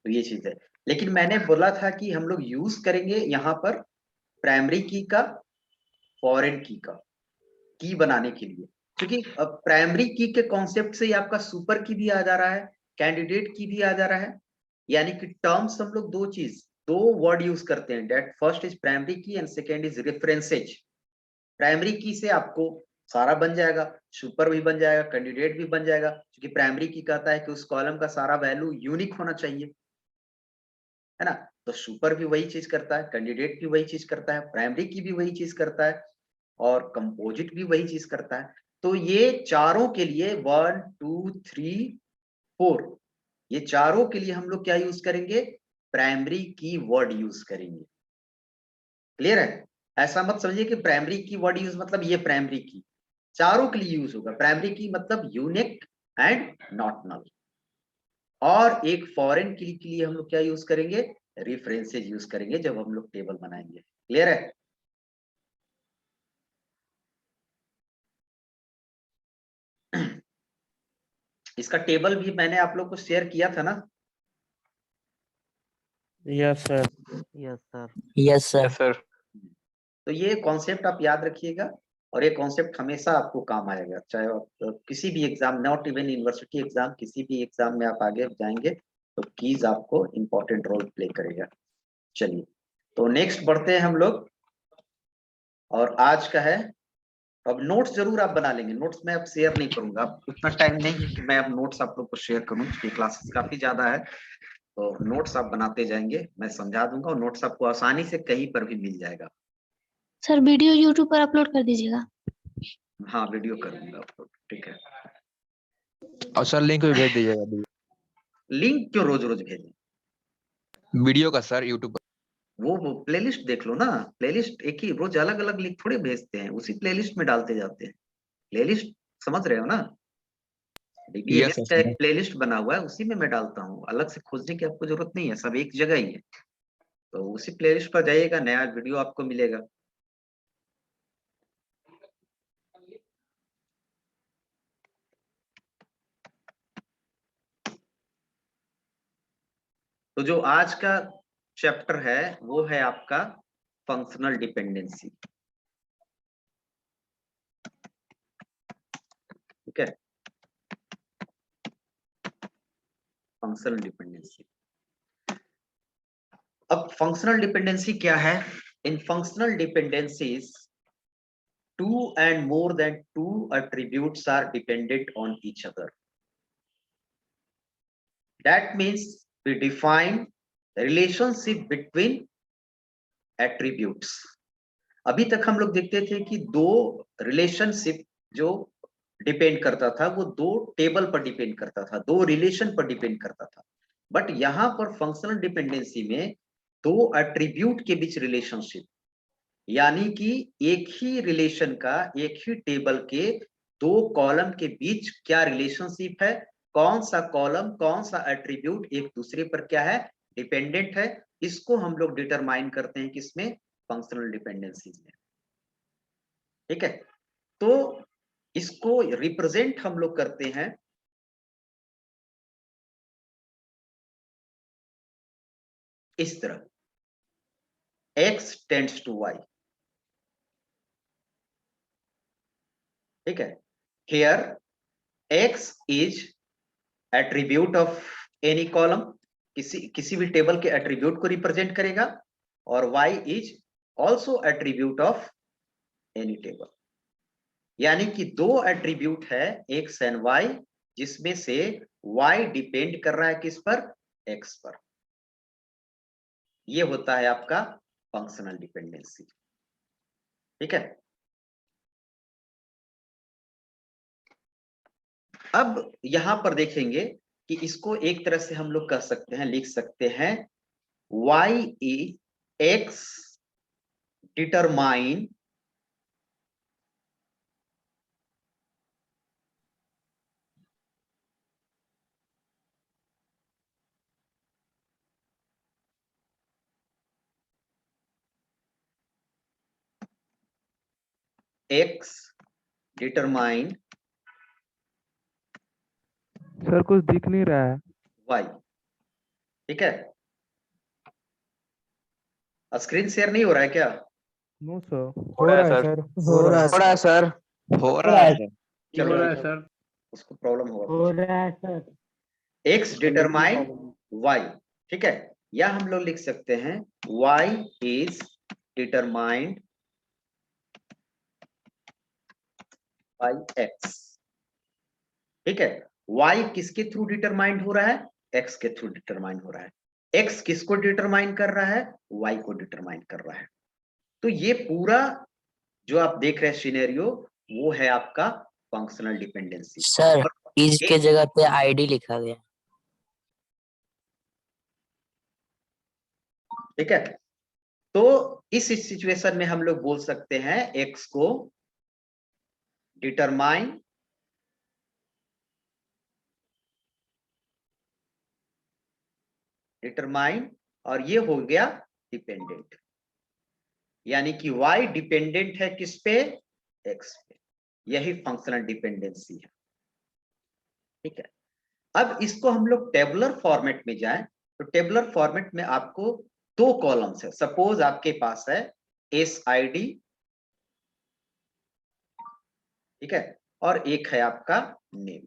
तो ये चीज है। लेकिन मैंने बोला था कि हम लोग यूज करेंगे यहाँ पर प्राइमरी की का फॉरेन की बनाने के लिए, क्योंकि प्राइमरी की के कॉन्सेप्ट से ही आपका सुपर की भी आ जा रहा है, कैंडिडेट की भी आ जा रहा है। यानी कि टर्म्स हम लोग दो वर्ड यूज करते हैं, डेट फर्स्ट इज प्राइमरी की and second is references. Primary की से आपको सारा बन जाएगा, सुपर भी बन जाएगा, कैंडिडेट भी बन जाएगा, क्योंकि प्राइमरी की कहता है कि उस कॉलम का सारा वैल्यू यूनिक होना चाहिए, है ना। तो सुपर भी वही चीज करता है, कैंडिडेट भी वही चीज करता है, प्राइमरी की भी वही चीज करता है, और कंपोजिट भी वही चीज करता है। तो ये चारों के लिए 1 2 3 4, ये चारों के लिए हम लोग क्या यूज करेंगे, प्राइमरी की वर्ड यूज करेंगे। क्लियर है? ऐसा मत समझिए कि प्राइमरी की वर्ड यूज मतलब ये प्राइमरी की, चारों के लिए यूज होगा। प्राइमरी की मतलब यूनिक एंड नॉट नल। और एक फॉरेन की के लिए हम लोग क्या यूज करेंगे, रेफरेंसेज यूज करेंगे जब हम लोग टेबल बनाएंगे। क्लियर है? इसका टेबल भी मैंने आप लोग को शेयर किया था ना। Yes sir. Yes sir. Yes sir. Yes sir. तो ये कॉन्सेप्ट आप याद रखिएगा, और ये कॉन्सेप्ट हमेशा आपको काम आएगा, चाहे आप किसी भी exam, not even university exam, किसी भी एग्जाम में आप आगे जाएंगे तो कीज आपको इंपॉर्टेंट रोल प्ले करेगा। चलिए, तो नेक्स्ट बढ़ते हैं हम लोग, और आज का है, अब नोट्स जरूर आप बना लेंगे। नोट्स मैं अब शेयर नहीं करूंगा, अब उतना टाइम नहीं है कि मैं अब नोट्स आप लोग को शेयर करूं, क्योंकि क्लासेस काफी ज्यादा है। तो नोट्स आप बनाते जाएंगे, मैं समझा दूंगा, और नोट्स आपको आसानी से कहीं पर भी मिल जाएगा। सर वीडियो यूट्यूब पर अपलोड कर दीजिएगा। हाँ, वीडियो कर दूंगा अपलोड, ठीक है। और सर लिंक भी भेज दीजिएगा लिंक क्यों रोज रोज भेजें? वीडियो का सर यूट्यूब पर। वो प्लेलिस्ट देख लो ना, प्लेलिस्ट एक ही रोज अलग अलग लिंक थोड़े भेजते हैं, उसी प्लेलिस्ट में डालते जाते हैं। प्लेलिस्ट समझ रहे हो ना, यस डीबीएलएस का सर। एक प्लेलिस्ट बना हुआ है, उसी में मैं डालता हूँ, अलग से खोजने की आपको जरूरत नहीं है, सब एक जगह ही है। तो उसी प्लेलिस्ट पर जाइएगा, नया वीडियो आपको मिलेगा। तो जो आज का चैप्टर है वो है आपका फंक्शनल डिपेंडेंसी। ठीक है, फंक्शनल डिपेंडेंसी। अब फंक्शनल डिपेंडेंसी क्या है? इन functional dependencies, two and more than two attributes are dependent on each other. That means we define relationship between attributes. अभी तक हम लोग देखते थे कि दो रिलेशनशिप जो डिपेंड करता था वो दो टेबल पर डिपेंड करता था, दो रिलेशन पर डिपेंड करता था। बट यहां पर फंक्शनल डिपेंडेंसी में दो एट्रीब्यूट के बीच रिलेशनशिप, यानी कि एक ही रिलेशन का, एक ही टेबल के दो कॉलम के बीच क्या रिलेशनशिप है, कौन सा कॉलम, कौन सा एट्रीब्यूट एक दूसरे पर क्या है, डिपेंडेंट है, इसको हम लोग डिटरमाइन करते हैं किसमें, फंक्शनल डिपेंडेंसीज में। ठीक है, तो इसको रिप्रेजेंट हम लोग करते हैं इस तरह, x टेंड्स टू y। ठीक है, here x is attribute of any column, किसी भी टेबल के एट्रीब्यूट को रिप्रेजेंट करेगा, और y is also attribute of any table. यानी कि दो एट्रीब्यूट है x एंड y, जिसमें से y डिपेंड कर रहा है किस पर, x पर। ये होता है आपका फंक्शनल डिपेंडेंसी। ठीक है, अब यहां पर देखेंगे कि इसको एक तरह से हम लोग कह सकते हैं, लिख सकते हैं, y is x determine x determine sir कुछ दिख नहीं रहा है। y। ठीक है, स्क्रीन शेयर नहीं हो रहा है क्या? नो सर, हो रहा है सर। हो रहा है सर, हो रहा है सर। चलो हो रहा है सर, उसको प्रॉब्लम होगा हो रहा है सर। एक्स डिटरमाइन वाई, ठीक है, या हम लोग लिख सकते हैं Y is determined by X. ठीक है, वाई किसके थ्रू डिटरमाइंड हो रहा है? एक्स के थ्रू डिटरमाइंड हो रहा है। एक्स किसको डिटरमाइन कर रहा है? वाई को डिटरमाइन कर रहा है। तो ये पूरा जो आप देख रहे हैं सिनेरियो, वो है आपका फंक्शनल डिपेंडेंसी। सर इज के जगह पे आईडी लिखा गया। ठीक है, तो इस सिचुएशन में हम लोग बोल सकते हैं एक्स को डिटरमाइन और ये हो गया डिपेंडेंट, यानी कि y डिपेंडेंट है किस पे? x पे। यही फंक्शनल डिपेंडेंसी है। ठीक है, अब इसको हम लोग टेबुलर फॉर्मेट में जाएं, तो टेबुलर फॉर्मेट में आपको दो कॉलम्स है। सपोज आपके पास है एस आई डी, ठीक है, और एक है आपका नेम।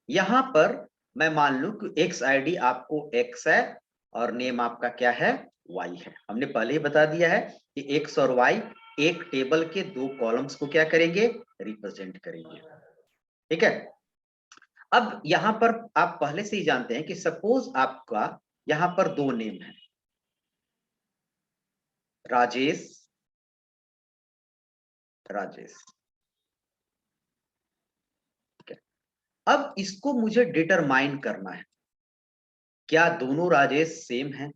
यहां पर मैं मान लूं कि एक्स आई डी आपको x है और नेम आपका क्या है? y है। हमने पहले ही बता दिया है कि x और y एक टेबल के दो कॉलम्स को क्या करेंगे? रिप्रेजेंट करेंगे। ठीक है, अब यहां पर आप पहले से ही जानते हैं कि सपोज आपका यहां पर दो नेम है, राजेश, राजेश। ठीक है, अब इसको मुझे डिटरमाइन करना है, क्या दोनों राजेश सेम हैं?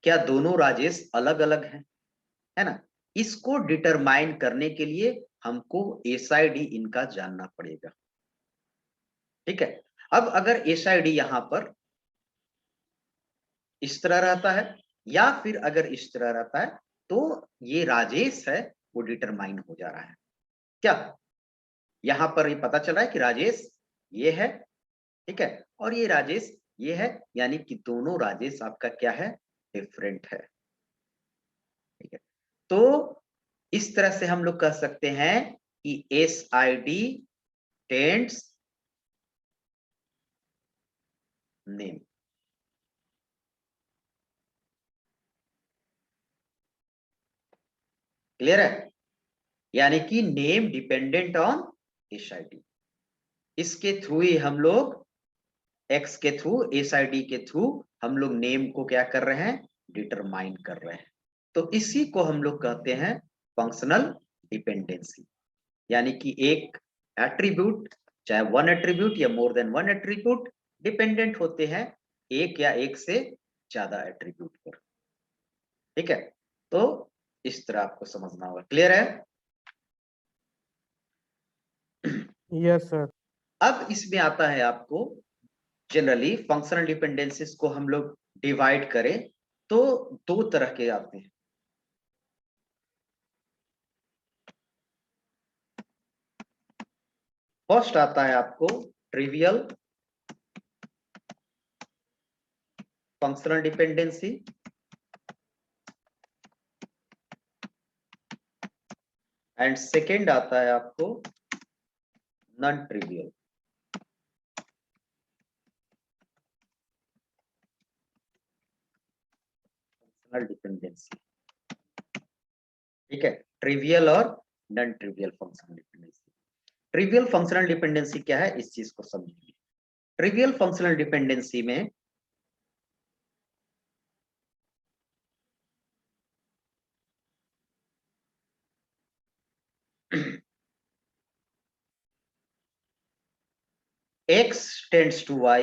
क्या दोनों राजेश अलग अलग हैं? है ना? इसको डिटरमाइन करने के लिए हमको एसआईडी इनका जानना पड़ेगा। ठीक है, अब अगर एसआईडी यहां पर इस तरह रहता है या फिर अगर इस तरह रहता है, तो ये राजेश है वो डिटरमाइन हो जा रहा है। क्या यहां पर ये पता चल रहा है कि राजेश ये है, ठीक है, और ये राजेश ये है, यानी कि दोनों राजेश आपका क्या है? डिफरेंट है। ठीक है, तो इस तरह से हम लोग कह सकते हैं कि S I D tends name. Clear है? यानी कि name dependent on S I D. इसके थ्रू ही हम लोग एक्स के थ्रू, एस आई डी के थ्रू हम लोग नेम को क्या कर रहे हैं? डिटरमाइन कर रहे हैं। तो इसी को हम लोग कहते हैं फंक्शनल डिपेंडेंसी, यानी कि एक एट्रीब्यूट, चाहे वन एट्रीब्यूट या more than one attribute, dependent होते हैं एक या एक से ज्यादा एट्रीब्यूट पर। ठीक है, तो इस तरह आपको समझना होगा। क्लियर है? Yes sir. अब इसमें आता है आपको जनरली फंक्शनल डिपेंडेंसीज को हम लोग डिवाइड करें तो दो तरह के आते हैं। फर्स्ट आता है आपको trivial functional dependency, and second आता है आपको नॉन ट्रिवियल फंक्शनल डिपेंडेंसी। ठीक है, ट्रिवियल और non trivial functional dependency. Trivial functional dependency क्या है, इस चीज को समझिए। ट्रिवियल फंक्शनल डिपेंडेंसी में x टेंड्स टू y,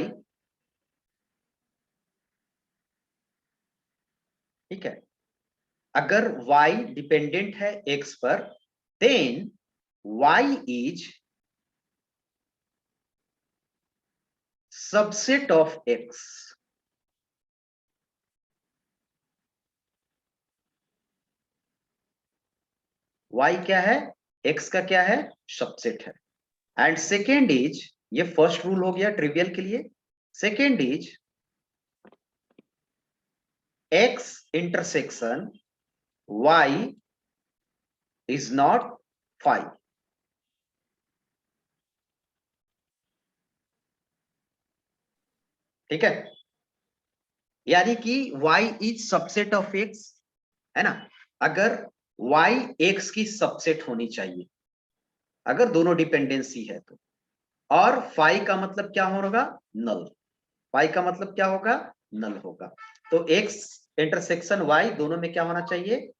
ठीक है, अगर y डिपेंडेंट है x पर, then y is subset of x। y क्या है? x का क्या है? सबसेट है। एंड सेकेंड इज ये फर्स्ट रूल हो गया ट्रिवियल के लिए। Second is x intersection y is not 5। ठीक है, यानी कि y is subset of x, है ना। अगर y x की सबसेट होनी चाहिए अगर दोनों डिपेंडेंसी है तो, और फाई का मतलब क्या होगा, नल। फाई का मतलब क्या होगा, नल होगा। तो x इंटरसेक्शन y दोनों में क्या होना चाहिए,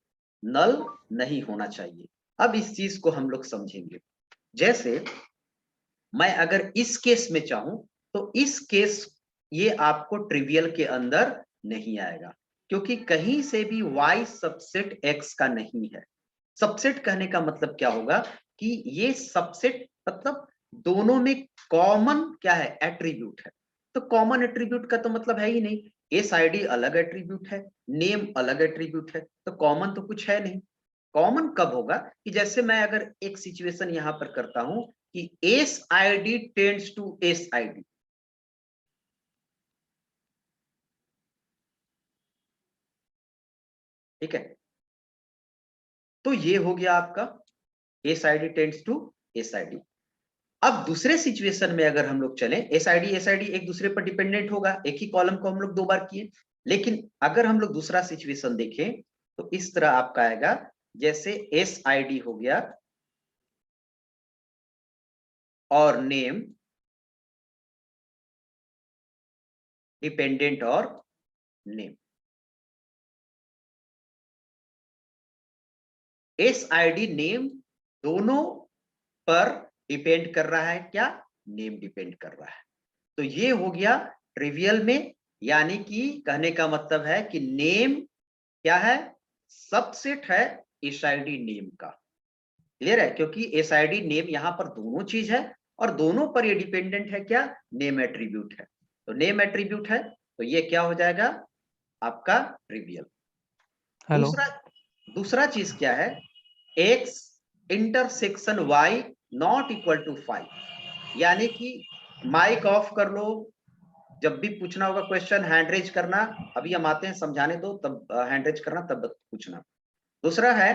नल नहीं होना चाहिए। अब इस चीज को हम लोग समझेंगे। जैसे मैं अगर इस केस में चाहूं तो इस केस ये आपको ट्रिवियल के अंदर नहीं आएगा, क्योंकि कहीं से भी y सबसेट x का नहीं है। सबसेट कहने का मतलब क्या होगा कि ये सबसेट मतलब दोनों में कॉमन क्या है, एट्रीब्यूट है। तो कॉमन एट्रीब्यूट का तो मतलब है ही नहीं, एस आईडी अलग एट्रीब्यूट है, नेम अलग एट्रीब्यूट है, तो कॉमन तो कुछ है नहीं। कॉमन कब होगा कि जैसे मैं अगर एक सिचुएशन यहां पर करता हूं कि S ID tends to S ID, ठीक है, तो ये हो गया आपका S ID tends to S ID. अब दूसरे सिचुएशन में अगर हम लोग चलें, एस आईडी एक दूसरे पर डिपेंडेंट होगा, एक ही कॉलम को हम लोग दो बार किए। लेकिन अगर हम लोग दूसरा सिचुएशन देखें तो इस तरह आपका आएगा, जैसे एस आईडी हो गया और नेम डिपेंडेंट और नेम। एस आईडी नेम दोनों पर डिपेंड कर रहा है, क्या, नेम डिपेंड कर रहा है। तो ये हो गया ट्रिवियल में, यानी कि कहने का मतलब है कि नेम क्या है, सबसेट है एस आईडी नेम का। क्लियर है, क्योंकि एस आईडी नेम यहां पर दोनों चीज है और दोनों पर ये डिपेंडेंट है, क्या, नेम एट्रीब्यूट है। तो नेम एट्रीब्यूट है तो ये क्या हो जाएगा आपका ट्रिवियल। हेलो दूसरा चीज क्या है, x intersection y not equal to 5, यानी कि माइक ऑफ कर लो, जब भी पूछना होगा क्वेश्चन हैंड रेज करना। अभी हम आते हैं समझाने दो, तब हैंड रेज करना, तब पूछना। दूसरा है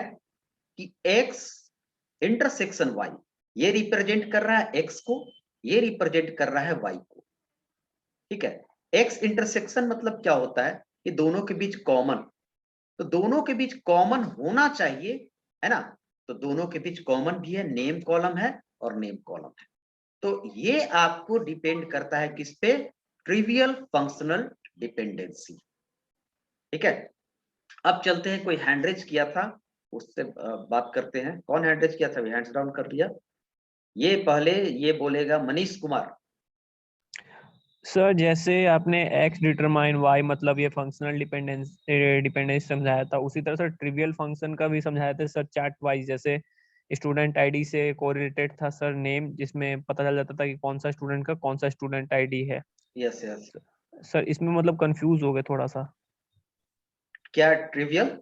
कि x इंटरसेक्शन y, ये रिप्रेजेंट कर रहा है x को, ये रिप्रेजेंट कर रहा है y को। ठीक है, x इंटरसेक्शन मतलब क्या होता है कि दोनों के बीच कॉमन, तो दोनों के बीच कॉमन होना चाहिए, है ना। तो दोनों के बीच कॉमन भी है, नेम कॉलम है और नेम कॉलम है। तो ये आपको डिपेंड करता है किस पे, ट्रिवियल फंक्शनल डिपेंडेंसी। ठीक है, अब चलते हैं, कोई हैंडरेज किया था उससे बात करते हैं। कौन हैंडरेज किया था, हैंड्स डाउन कर दिया। ये पहले ये बोलेगा मनीष कुमार। सर, जैसे आपने x डिटरमाइन y मतलब ये फंक्शनल डिपेंडेंस समझाया था, उसी तरह से ट्रिवियल फंक्शन का भी समझाया था सर, चार्ट वाइज। जैसे स्टूडेंट आईडी से कोरिलेटेड था सर नेम, जिसमें पता चल जाता था कि कौन सा स्टूडेंट का कौन सा स्टूडेंट आईडी है। यस यस, सर इसमें मतलब कंफ्यूज हो गए थोड़ा सा। क्या ट्रिवियल,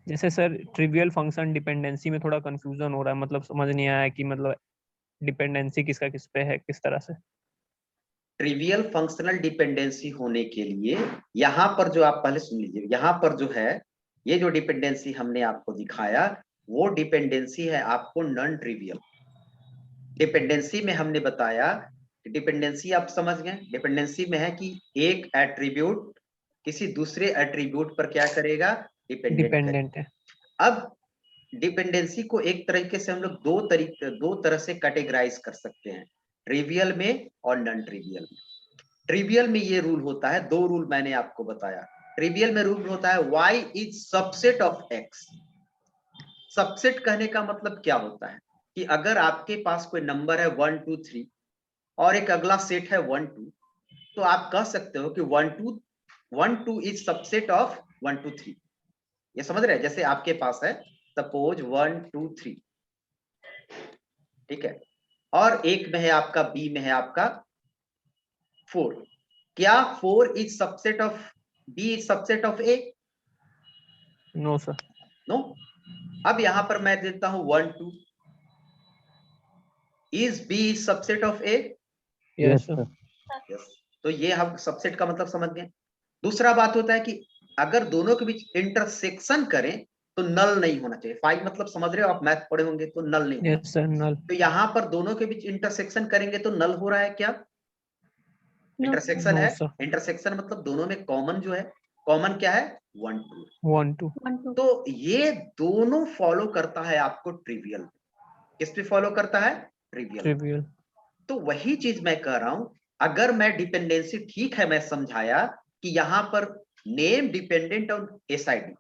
जैसे सर ट्रिवियल फंक्शन डिपेंडेंसी में थोड़ा कंफ्यूजन हो रहा है, मतलब समझ नहीं आया कि मतलब डिपेंडेंसी किसका किस पे है, किस तरह से। ट्रिवियल फंक्शनल डिपेंडेंसी होने के लिए यहां पर जो आप पहले सुन लीजिए, यहां पर जो है ये जो डिपेंडेंसी हमने आपको दिखाया वो डिपेंडेंसी है आपको नॉन ट्रिवियल। डिपेंडेंसी में हमने बताया कि डिपेंडेंसी आप समझ गए, डिपेंडेंसी में है कि एक एट्रीब्यूट किसी दूसरे एट्रीब्यूट पर क्या करेगा, डिपेंडेंट करेगा। डिपेंडेंट है। अब डिपेंडेंसी को एक तरीके से हम लोग दो तरह से कैटेगराइज कर सकते हैं, ट्रिवियल में और नॉन ट्रिवियल में। ट्रिवियल में ये रूल होता है, दो रूल मैंने आपको बताया। ट्रिवियल में रूल होता है y is subset of x। Subset कहने का मतलब क्या होता है कि अगर आपके पास कोई नंबर है 1 2 3 और एक अगला सेट है 1 2, तो आप कह सकते हो कि 1 2 इज सबसेट ऑफ 1 2 3। ये समझ रहे हैं, जैसे आपके पास है सपोज 1 2 3, ठीक है, और एक में है आपका बी में है आपका 4, क्या 4 is subset of B is subset of A, no sir. No. अब यहां पर मैं देता हूं 1 2, is B is subset of A, yes sir. Yes, तो ये हम सबसेट का मतलब समझ गए। दूसरा बात होता है कि अगर दोनों के बीच इंटरसेक्शन करें तो नल नहीं होना चाहिए। फाइव मतलब समझ रहे हो आप, मैथ पढ़े होंगे तो नल नहीं होना। यस सर, नल। तो यहाँ पर दोनों के बीच इंटरसेक्शन करेंगे तो नल हो रहा है क्या? इंटरसेक्शन नो है। सर। इंटरसेक्शन मतलब दोनों में कॉमन जो है, कॉमन क्या है? 1 2। 1 2। तो ये दोनों फॉलो करता है आपको ट्रिवियल। किस पे फॉलो करता है? ट्रिवियल। ट्रिवियल। तो वही चीज मैं कह रहा हूं, अगर मैं डिपेंडेंसी, ठीक है मैं समझाया कि यहां पर नेम डिपेंडेंट ऑन एसआईडी,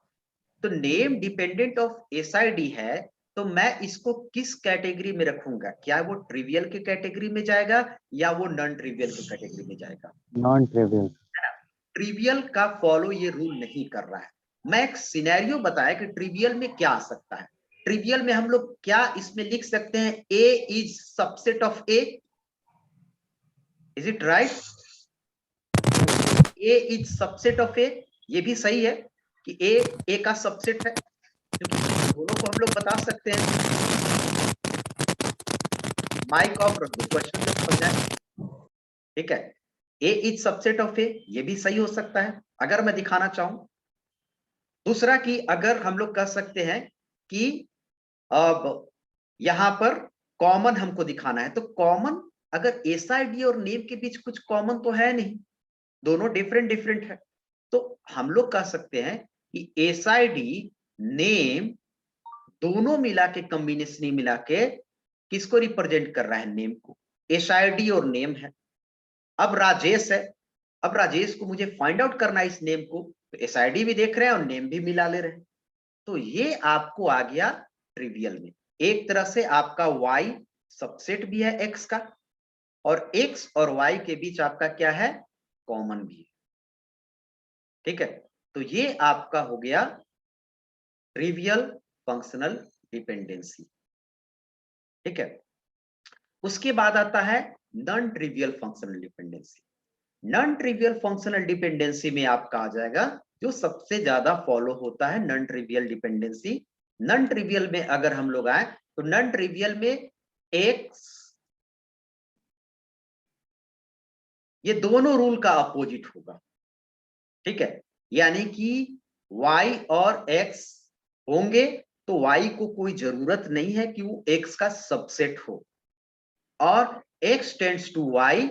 तो नेम डिपेंडेंट ऑफ एसआईडी है, तो मैं इसको किस कैटेगरी में रखूंगा? क्या वो ट्रिवियल के कैटेगरी में जाएगा या वो नॉन ट्रिवियल के कैटेगरी में जाएगा? Non trivial. है ना? ट्रिवियल का फॉलो ये रूल नहीं कर रहा है। मैं एक सिनेरियो बताया कि ट्रिवियल में क्या आ सकता है। ट्रिवियल में हम लोग क्या इसमें लिख सकते हैं? A is subset of A. Is it right? A is subset of A, ये भी सही है कि ए का सबसेट है, क्योंकि दोनों को हम लोग बता सकते हैं। माइक ऑफ रख दो, क्वेश्चन जब समझाएं। ठीक है, ए इज सबसेट ऑफ ए, ये भी सही हो सकता है अगर मैं दिखाना चाहूं। दूसरा कि अगर हम लोग कह सकते हैं कि अब यहां पर कॉमन हमको दिखाना है, तो कॉमन अगर एसआईडी और नेम के बीच कुछ कॉमन तो है नहीं, दोनों डिफरेंट डिफरेंट है। तो हम लोग कह सकते हैं कि एसआईडी नेम दोनों मिला के, कॉम्बिनेशन मिला के किसको रिप्रेजेंट कर रहा है? नेम को। एसआईडी और नेम है। अब राजेश है, अब राजेश को मुझे फाइंड आउट करना है इस नेम को, तो एसआईडी भी देख रहे हैं और नेम भी मिला ले रहे हैं। तो ये आपको आ गया ट्रिवियल में। एक तरह से आपका y सबसेट भी है x का, और x और y के बीच आपका क्या है? कॉमन भी है। ठीक है, तो ये आपका हो गया ट्रिवियल फंक्शनल डिपेंडेंसी। ठीक है, उसके बाद आता है non trivial functional dependency. Non trivial functional dependency में आपका आ जाएगा जो सबसे ज्यादा फॉलो होता है, non trivial dependency. Non trivial में अगर हम लोग आए तो नॉन ट्रिवियल में x, ये दोनों रूल का अपोजिट होगा। ठीक है, यानी कि y और x होंगे तो y को कोई जरूरत नहीं है कि वो x का सबसेट हो, और x टेंड्स टू y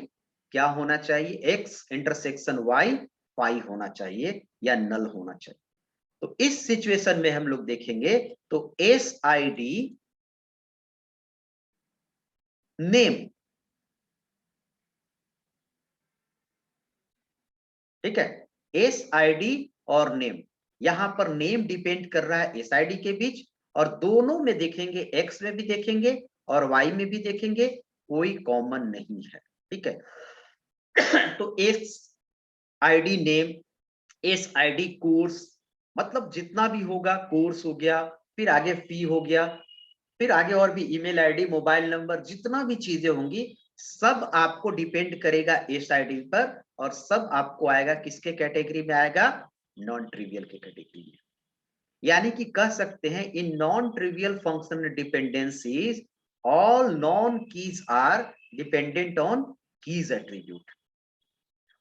क्या होना चाहिए? x इंटरसेक्शन y पाई होना चाहिए या नल होना चाहिए। तो इस सिचुएशन में हम लोग देखेंगे तो एस आई डी नेम, ठीक है, एस आई डी और नेम, यहां पर नेम डिपेंड कर रहा है एस आई डी के बीच, और दोनों में देखेंगे, एक्स में भी देखेंगे और वाई में भी देखेंगे, कोई कॉमन नहीं है। ठीक है, तो S I D name, S I D course, मतलब जितना भी होगा, कोर्स हो गया, फिर आगे फी हो गया, फिर आगे और भी ईमेल आईडी, मोबाइल नंबर, जितना भी चीजें होंगी सब आपको डिपेंड करेगा एस आई डी पर, और सब आपको आएगा किसके कैटेगरी में आएगा? नॉन ट्रिवियल के कैटेगरी में। यानी कि कह सकते हैं in non trivial functional dependencies all non keys are dependent on keys attribute.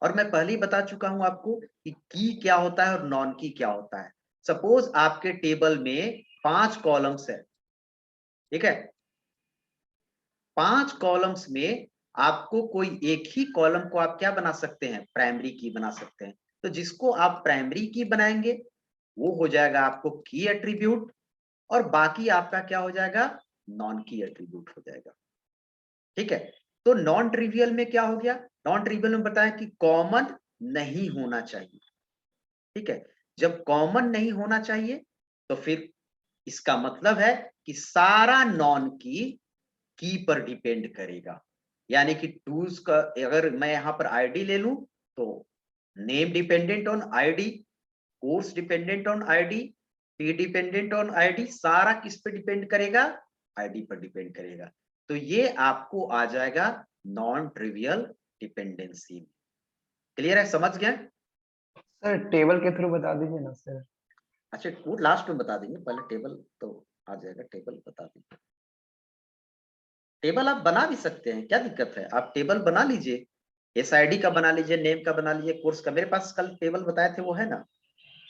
और मैं पहले ही बता चुका हूं आपको कि की क्या होता है और नॉन की क्या होता है। सपोज आपके टेबल में 5 कॉलम्स है, ठीक है, 5 कॉलम्स में आपको कोई एक ही कॉलम को आप क्या बना सकते हैं? प्राइमरी की बना सकते हैं। तो जिसको आप प्राइमरी की बनाएंगे वो हो जाएगा आपको की एट्रीब्यूट, और बाकी आपका क्या हो जाएगा? नॉन की एट्रीब्यूट हो जाएगा। ठीक है, तो नॉन ट्रिवियल में क्या हो गया? नॉन ट्रिवियल में बताया कि कॉमन नहीं होना चाहिए। ठीक है, जब कॉमन नहीं होना चाहिए तो फिर इसका मतलब है कि सारा नॉन की पर डिपेंड करेगा। यानी कि टूल्स का, अगर मैं यहां पर आईडी ले लूं तो name dependent on ID, course dependent on ID, P dependent on ID, सारा किस पे डिपेंड करेगा? आईडी पर डिपेंड करेगा। तो ये आपको आ जाएगा नॉन ट्रिवियल डिपेंडेंसी। क्लियर है? समझ गए? सर टेबल के थ्रू बता दीजिए ना सर। अच्छा, वो लास्ट में बता देंगे, पहले टेबल तो आ जाएगा, टेबल बता देंगे। टेबल आप बना भी सकते हैं, क्या दिक्कत है, आप टेबल बना लीजिए, SID का बना लीजिए, नेम का बना लीजिए, कोर्स का। मेरे पास कल टेबल बताए थे वो है ना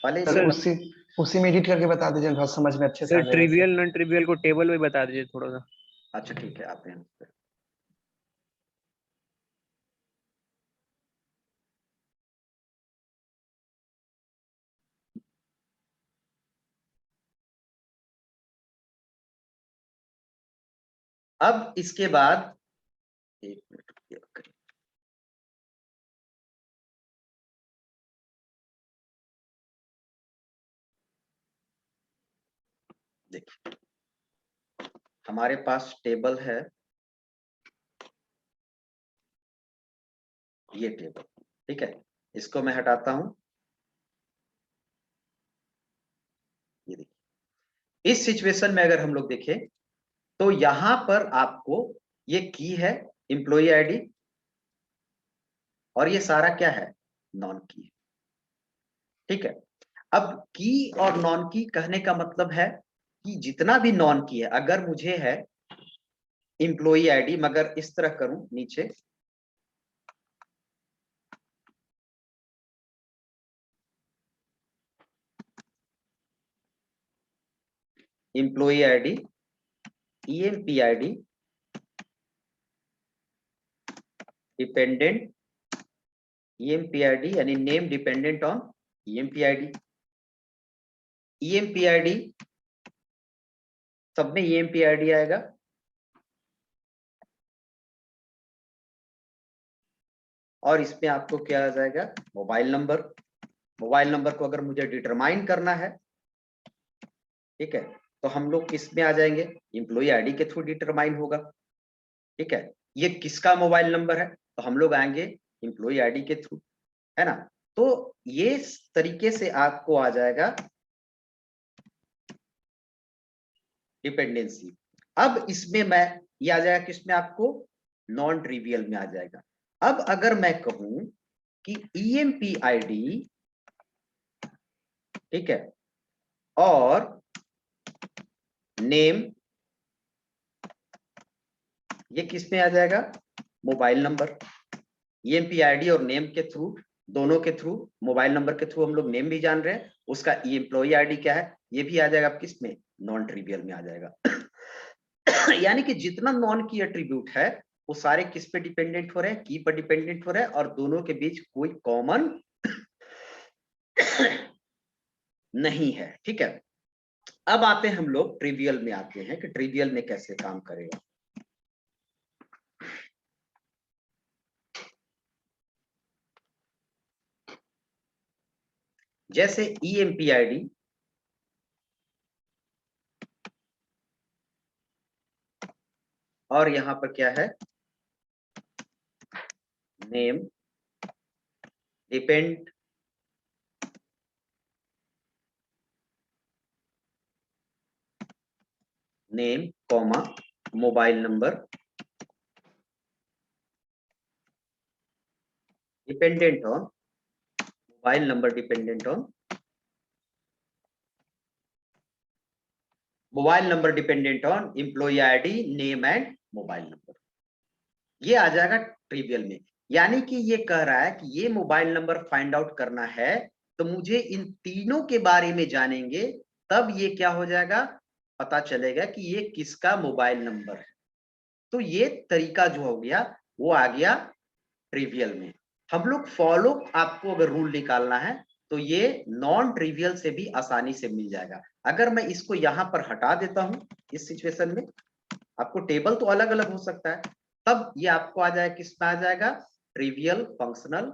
वाले सर जो। उसी में एडिट करके बता दीजिए, बहुत समझ में अच्छे से आ सर जाएगा ट्रिवियल नॉन ट्रिवियल को टेबल में बता दीजिए थोड़ा सा। अच्छा ठीक है, आते हैं उस पे। अब इसके बाद एक मिनट रुकिए, करिए। देखिए हमारे पास टेबल है, ये टेबल, ठीक है, इसको मैं हटाता हूं। ये देखिए, इस सिचुएशन में अगर हम लोग देखें तो यहां पर आपको ये की है एम्प्लॉय आईडी, और ये सारा क्या है, नॉन की, ठीक है। अब की और नॉन की कहने का मतलब है कि जितना भी नॉन की है, अगर मुझे है एम्प्लॉय आईडी, मगर इस तरह करूं नीचे, employ ID, EMP ID, dependent EMP ID, यानी name dependent on EMP ID. EMP ID सब में EMP आईडी आएगा, और इसमें आपको क्या आ जाएगा, मोबाइल नंबर। मोबाइल नंबर को अगर मुझे डिटरमाइन करना है, ठीक है, तो हम लोग किस में आ जाएंगे, एम्प्लॉय आईडी के थ्रू डिटरमाइन होगा, ठीक है। ये किसका मोबाइल नंबर है, तो हम लोग आएंगे एम्प्लॉय आईडी के थ्रू, है ना। तो ये इस तरीके से आपको आ जाएगा डिपेंडेंसी। अब इसमें मैं, ये आ जाएगा किसमें आपको, नॉन ट्रिवियल में आ जाएगा। अब अगर मैं कहूं कि EMP आईडी, ठीक है, और नेम, ये किस में आ जाएगा, मोबाइल नंबर। EMP आईडी और नेम के थ्रू, दोनों के थ्रू, मोबाइल नंबर के थ्रू हम लोग नेम भी जान रहे हैं, उसका एम्प्लॉय आईडी क्या है, ये भी आ जाएगा किस में, नॉन ट्रिवियल में आ जाएगा। यानी कि जितना नॉन की एट्रीब्यूट है वो सारे किस पे डिपेंडेंट हो रहे हैं, की पर डिपेंडेंट हो रहे हैं, और दोनों के बीच कोई कॉमन नहीं है, ठीक है। अब आते हैं हम लोग ट्रिवियल में, आते हैं कि ट्रिवियल में कैसे काम करेगा। जैसे EMP आईडी, और यहां पर क्या है, name depend name comma mobile number dependent on, mobile number dependent on, mobile number dependent on employee ID, name and mobile number. ये आ जाएगा ट्रिवियल में। यानी कि ये कह रहा है कि ये मोबाइल नंबर फाइंड आउट करना है, तो मुझे इन तीनों के बारे में जानेंगे, तब ये क्या हो जाएगा, पता चलेगा कि ये किसका मोबाइल नंबर है। तो ये तरीका जो हो गया वो आ गया ट्रिवियल में। हम लोग फॉलो, आपको अगर रूल निकालना है तो ये नॉन ट्रिवियल से भी आसानी से मिल जाएगा। अगर मैं इसको यहां पर हटा देता हूं, इस सिचुएशन में आपको टेबल तो अलग अलग हो सकता है, तब ये आपको आ जाएगा, किस में आ जाएगा, trivial functional,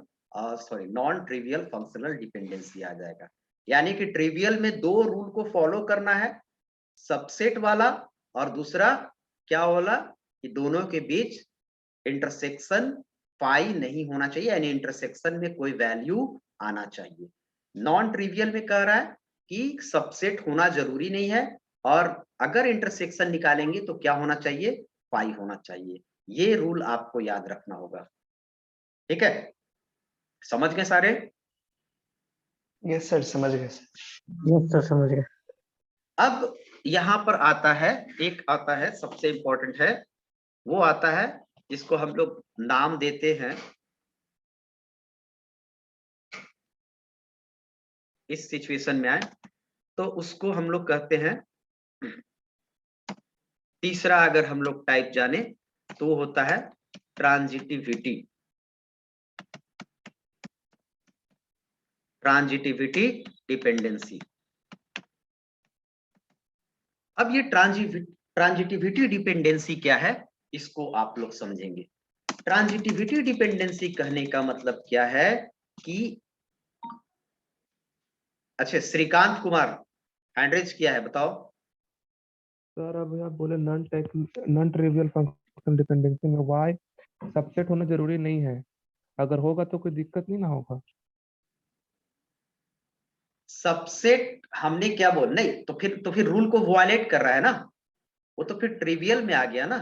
sorry non trivial functional dependency आ जाएगा। यानी कि ट्रिवियल में दो रूल को फॉलो करना है, सबसेट वाला, और दूसरा क्या वाला, कि दोनों के बीच इंटरसेक्शन पाई नहीं होना चाहिए, यानी इंटरसेक्शन में कोई वैल्यू आना चाहिए। नॉन ट्रिवियल में कह रहा है कि सबसेट होना जरूरी नहीं है, और अगर इंटरसेक्शन निकालेंगे तो क्या होना चाहिए, पाई होना चाहिए। ये रूल आपको याद रखना होगा, ठीक है। समझ गए सारे। यस सर, समझ गए सर। यस सर, समझ गए। अब यहां पर आता है, एक आता है सबसे इंपॉर्टेंट है, वो आता है जिसको हम लोग नाम देते हैं, इस सिचुएशन में आए तो उसको हम लोग कहते हैं, तीसरा अगर हम लोग टाइप जाने तो होता है ट्रांजिटिविटी। Transitivity dependency. अब ये ट्रांजिटिविटी डिपेंडेंसी क्या है, इसको आप लोग समझेंगे। ट्रांजिटिविटी डिपेंडेंसी कहने का मतलब क्या है कि, अच्छा श्रीकांत कुमार हैंड रेज किया है, बताओ। सर अभी आप बोले नॉन ट्रिवियल फंक्शन डिपेंडेंसी में वाई सबसेट होना जरूरी नहीं है, अगर होगा तो कोई दिक्कत नहीं ना होगा। सबसेट हमने क्या बोल, नहीं तो फिर रूल को वायलेट कर रहा है ना, वो तो फिर ट्रिवियल में आ गया ना।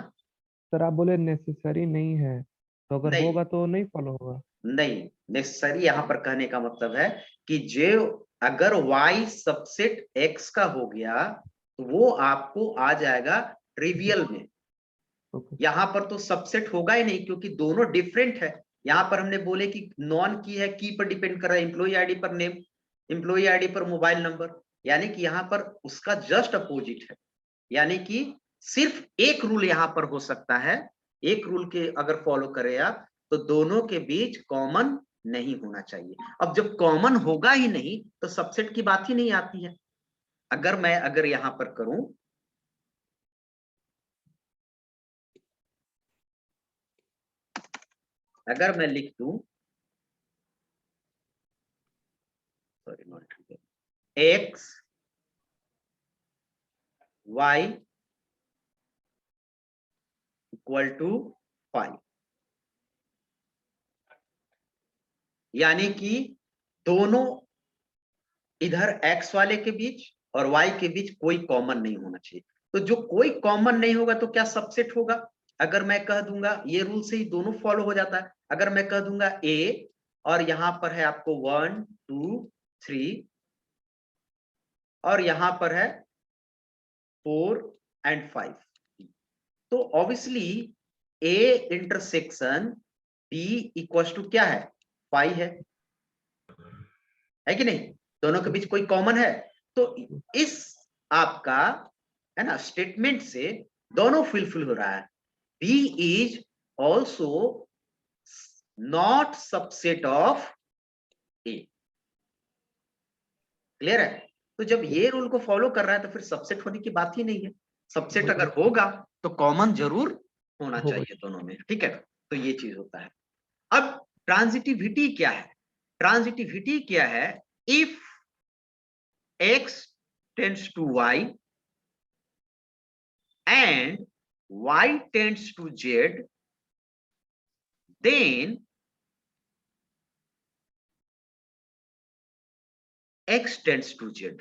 सर आप बोले नेसेसरी नहीं है, तो अगर नहीं होगा तो नहीं फॉलो होगा। नहीं, नेसेसरी यहाँ पर कहने का मतलब है कि जो अगर y सबसेट x का हो गया तो वो आपको आ जाएगा ट्रिवियल में। ओके यहाँ पर तो सबसेट होगा ही नहीं क्योंकि दोनों डिफरेंट है। यहाँ पर हमने बोले कि नॉन की है, की पर डिपेंड कर रहा है, एम्प्लॉय आईडी पर नेम, एम्प्लॉय आईडी पर मोबाइल नंबर, यानी कि यहाँ पर उसका जस्ट अपोजिट है। यानी कि सिर्फ एक रूल यहाँ पर हो सकता है, एक रूल के अगर फॉलो करें आप तो दोनों के बीच कॉमन नहीं होना चाहिए। अब जब कॉमन होगा ही नहीं तो सबसेट की बात ही नहीं आती है। अगर यहां पर करूं, अगर मैं लिख दूं x y इक्वल टू 5, यानी कि दोनों इधर x वाले के बीच और y के बीच कोई कॉमन नहीं होना चाहिए। तो जो कोई कॉमन नहीं होगा तो क्या सबसेट होगा? अगर मैं कह दूंगा, ये रूल से ही दोनों फॉलो हो जाता है। अगर मैं कह दूंगा a और यहां पर है आपको 1 2 3 और यहां पर है 4 एंड 5, तो obviously a intersection b equal to क्या है, 5 है कि नहीं? दोनों के बीच कोई कॉमन है। तो इस आपका है ना स्टेटमेंट से दोनों फुलफिल हो रहा है। b is also not subset of a। Clear है? तो जब ये रूल को फॉलो कर रहा है तो फिर सबसेट होने की बात ही नहीं है। सबसेट अगर होगा तो कॉमन जरूर होना चाहिए दोनों में, ठीक है? तो ये चीज होता है। अब ट्रांजिटिविटी क्या है? ट्रांजिटिविटी क्या है? If x tends to y and y tends to z, then x tends to z।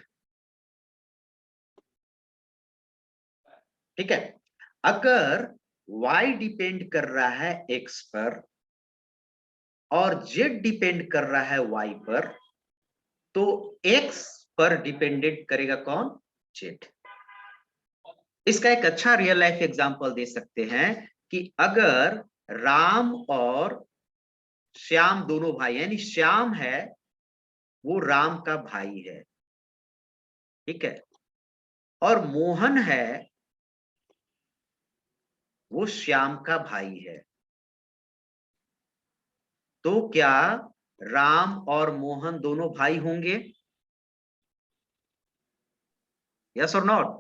ठीक है? अगर y डिपेंड कर रहा है x पर और z डिपेंड कर रहा है y पर, तो x पर डिपेंडेंट करेगा कौन? z। इसका एक अच्छा रियल लाइफ एग्जांपल दे सकते हैं कि अगर राम और श्याम दोनों भाई, यानी श्याम है वो राम का भाई है, ठीक है, और मोहन है वो श्याम का भाई है, तो क्या राम और मोहन दोनों भाई होंगे? यस और नॉट?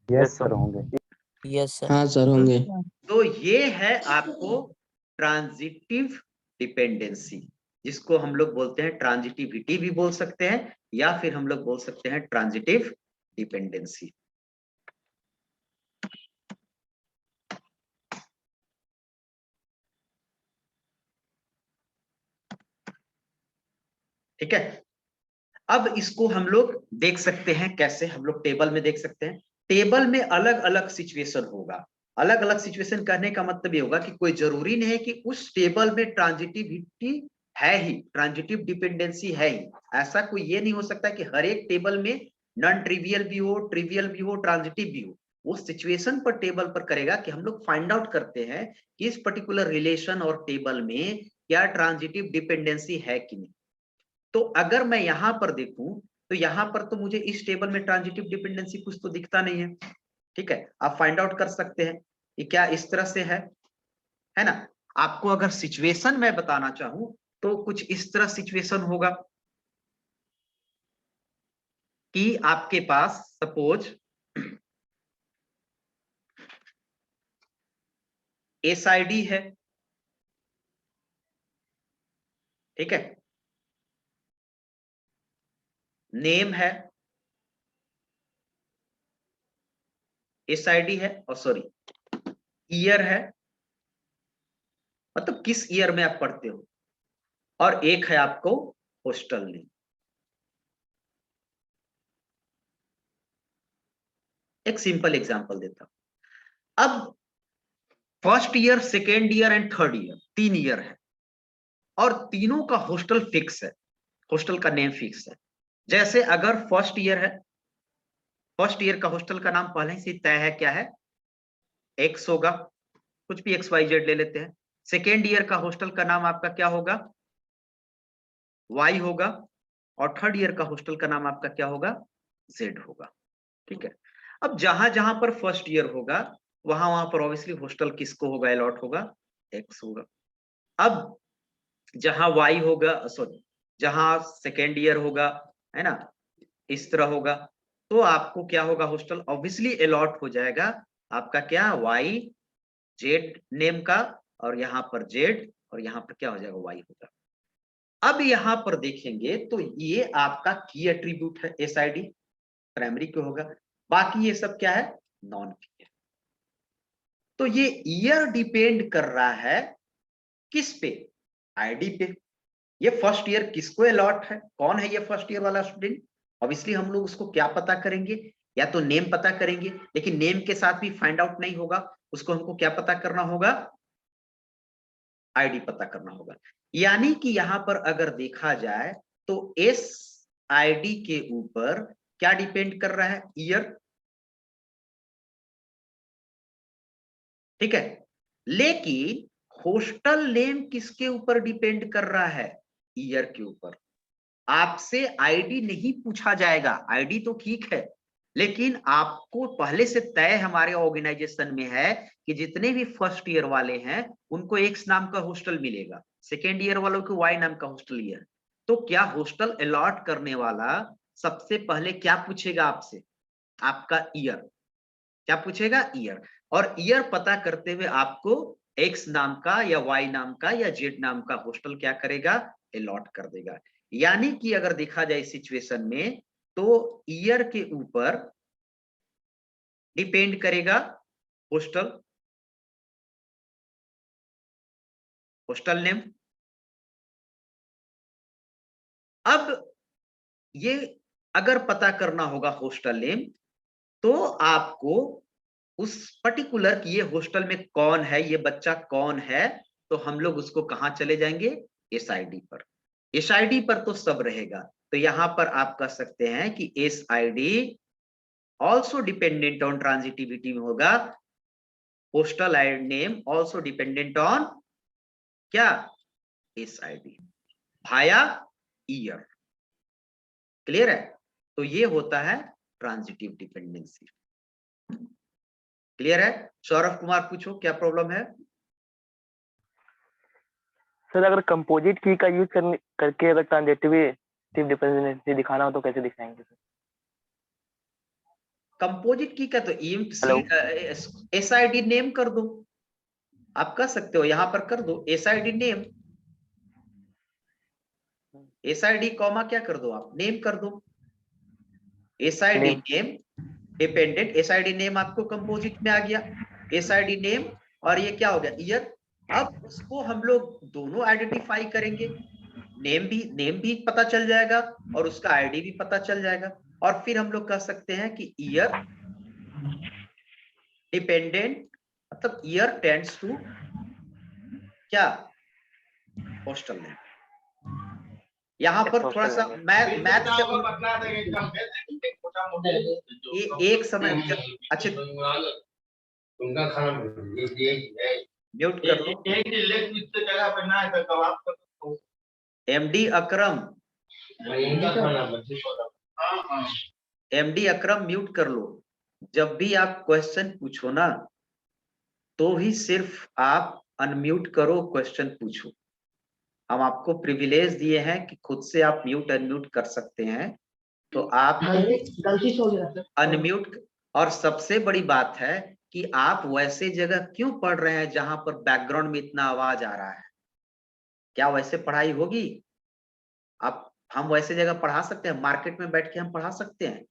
यस सर होंगे। Yes sir. हाँ सर होंगे। तो ये है आपको ट्रांजिटिव डिपेंडेंसी, जिसको हम लोग बोलते हैं ट्रांजिटिविटी भी बोल सकते हैं या फिर हम लोग बोल सकते हैं ट्रांजिटिव डिपेंडेंसी। ठीक है? अब इसको हम लोग देख सकते हैं कैसे, हम लोग टेबल में देख सकते हैं। टेबल में अलग अलग सिचुएशन होगा। अलग अलग सिचुएशन कहने का मतलब ये होगा कि कोई जरूरी नहीं है कि उस टेबल में ट्रांजिटिविटी है ही, ट्रांजिटिव डिपेंडेंसी है ही। ऐसा कोई ये नहीं हो सकता कि हर एक टेबल में नॉन ट्रिवियल भी हो, ट्रिवियल भी हो, ट्रांजिटिव भी हो। वो सिचुएशन पर टेबल पर करेगा कि हम लोग फाइंड आउट करते हैं कि इस पर्टिकुलर रिलेशन और टेबल में क्या ट्रांजिटिव डिपेंडेंसी है कि नहीं। तो अगर मैं यहां पर देखूं तो यहां पर तो मुझे इस टेबल में ट्रांजिटिव डिपेंडेंसी कुछ तो दिखता नहीं है। ठीक है, आप फाइंड आउट कर सकते हैं कि क्या इस तरह से है ना। आपको अगर सिचुएशन मैं बताना चाहूं तो कुछ इस तरह सिचुएशन होगा कि आपके पास सपोज एसआईडी है, ठीक है, नेम है, एसआईडी है और सॉरी ईयर है, मतलब किस ईयर में आप पढ़ते हो, और एक है आपको हॉस्टल नेम। एक सिंपल एग्जांपल देता हूं। अब first year, second year and third year 3 year है और तीनों का हॉस्टल फिक्स है, हॉस्टल का नेम फिक्स है। जैसे अगर फर्स्ट ईयर है, फर्स्ट ईयर का हॉस्टल का नाम पहले से तय है, क्या है, एक्स होगा, कुछ भी XYZ ले लेते हैं। सेकेंड ईयर का हॉस्टल का नाम आपका क्या होगा, वाई होगा, और थर्ड ईयर का हॉस्टल का नाम आपका क्या होगा, जेड होगा। ठीक है, अब जहां जहां पर फर्स्ट ईयर होगा वहां वहां पर ऑब्वियसली हॉस्टल किसको होगा, अलॉट होगा, एक्स होगा। अब जहां वाई होगा, सॉरी जहां सेकेंड ईयर होगा, है ना, इस तरह होगा, तो आपको क्या होगा, हॉस्टल ऑब्वियसली अलॉट हो जाएगा आपका क्या, वाई जेड नेम का, और यहाँ पर जेड, और यहाँ पर क्या हो जाएगा, वाई होगा। अब यहाँ पर देखेंगे तो ये आपका की एट्रीब्यूट है, एसआईडी प्राइमरी को होगा, बाकी ये सब क्या है, नॉन की है। तो ये ईयर डिपेंड कर रहा है किस पे, आईडी पे। ये फर्स्ट ईयर किसको अलॉट है, कौन है ये फर्स्ट ईयर वाला स्टूडेंट, ऑब्वियसली हम लोग उसको क्या पता करेंगे, या तो नेम पता करेंगे, लेकिन नेम के साथ भी फाइंड आउट नहीं होगा, उसको हमको क्या पता करना होगा, आईडी पता करना होगा। यानी कि यहां पर अगर देखा जाए तो एस आईडी के ऊपर क्या डिपेंड कर रहा है, ईयर। ठीक है, लेकिन हॉस्टल नेम किसके ऊपर डिपेंड कर रहा है, ईयर के ऊपर। आपसे आईडी नहीं पूछा जाएगा, आईडी तो ठीक है, लेकिन आपको पहले से तय हमारे ऑर्गेनाइजेशन में है कि जितने भी फर्स्ट ईयर वाले हैं उनको एक्स नाम का हॉस्टल मिलेगा, सेकेंड ईयर वालों को वाई नाम का हॉस्टल ईयर। तो क्या हॉस्टल अलॉट करने वाला सबसे पहले क्या पूछेगा आपसे, आपका ईयर, क्या पूछेगा, ईयर। और ईयर पता करते हुए आपको एक्स नाम का या वाई नाम का या जेड नाम का हॉस्टल क्या करेगा, अलॉट कर देगा। यानी कि अगर देखा जाए सिचुएशन में तो ईयर के ऊपर डिपेंड करेगा हॉस्टल, हॉस्टल नेम। अब ये अगर पता करना होगा हॉस्टल नेम, तो आपको उस पर्टिकुलर ये हॉस्टल में कौन है, ये बच्चा कौन है, तो हम लोग उसको कहां चले जाएंगे, एसआईडी पर। एसआईडी पर तो सब रहेगा, तो यहां पर आप कह सकते हैं कि SID also dependent on transitivity में होगा, postal name also dependent on क्या, एसआईडी भाया ईयर। क्लियर है, तो ये होता है ट्रांजिटिव डिपेंडेंसी। क्लियर है, सौरभ कुमार पूछो क्या प्रॉब्लम है। सर अगर कंपोजिट की का यूज करके अगर ट्रांजिटिव डिपेंडेंसी दिखाना हो तो कैसे दिखाएंगे सर? कंपोजिट की का तो एसआईडी नेम कर दो, आप कर सकते हो, यहां पर कर दो एसआईडी नेम, एसआईडी कॉमा क्या कर दो, आप नेम कर दो, SID name dependent, SID name आपको कंपोजिट में आ गया, एसआईडी नेम, और ये क्या हो गया, ईयर। अब उसको हम लोग दोनों आइडेंटिफाई करेंगे, नेम भी पता चल जाएगा और उसका आईडी भी पता चल जाएगा, और फिर हम लोग कह सकते हैं कि ईयर डिपेंडेंट, मतलब ईयर टेंड्स टू क्या, हॉस्टल नेम। यहां पर थोड़ा सा मैथ एक समय अच्छा म्यूट कर लो। एमडी अकरम, एमडी अकरम म्यूट कर लो। जब भी आप क्वेश्चन पूछो ना, तो ही सिर्फ आप अनम्यूट करो, क्वेश्चन पूछो। हम आपको प्रिविलेज दिए हैं कि खुद से आप म्यूट अनम्यूट कर सकते हैं, तो आप गलती से हो गया। अनम्यूट। और सबसे बड़ी बात है कि आप वैसे जगह क्यों पढ़ रहे हैं जहां पर बैकग्राउंड में इतना आवाज आ रहा है? क्या वैसे पढ़ाई होगी? आप हम वैसे जगह पढ़ा सकते हैं? मार्केट में बैठ के हम पढ़ा सकते हैं?